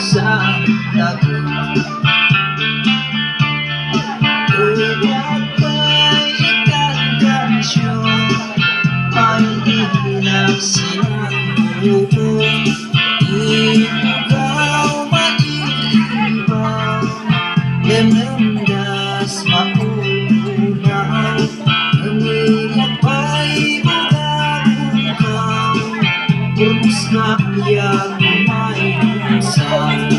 sa dagat. Ugat pa'y ikagkansyon, ay ilang sinabuo. Ikaw maiibaw, lemendas maulaw. Umiyak pa'y bugabugaw, urus na iyang may isang.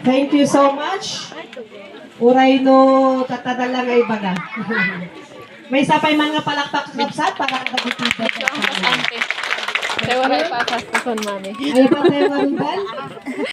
Thank you so much. Uray no tatadalangay baga. May sapay mga palakpak kapsat para kabutita. Saya waray pa sa son mami. Ay pa tayo marundan.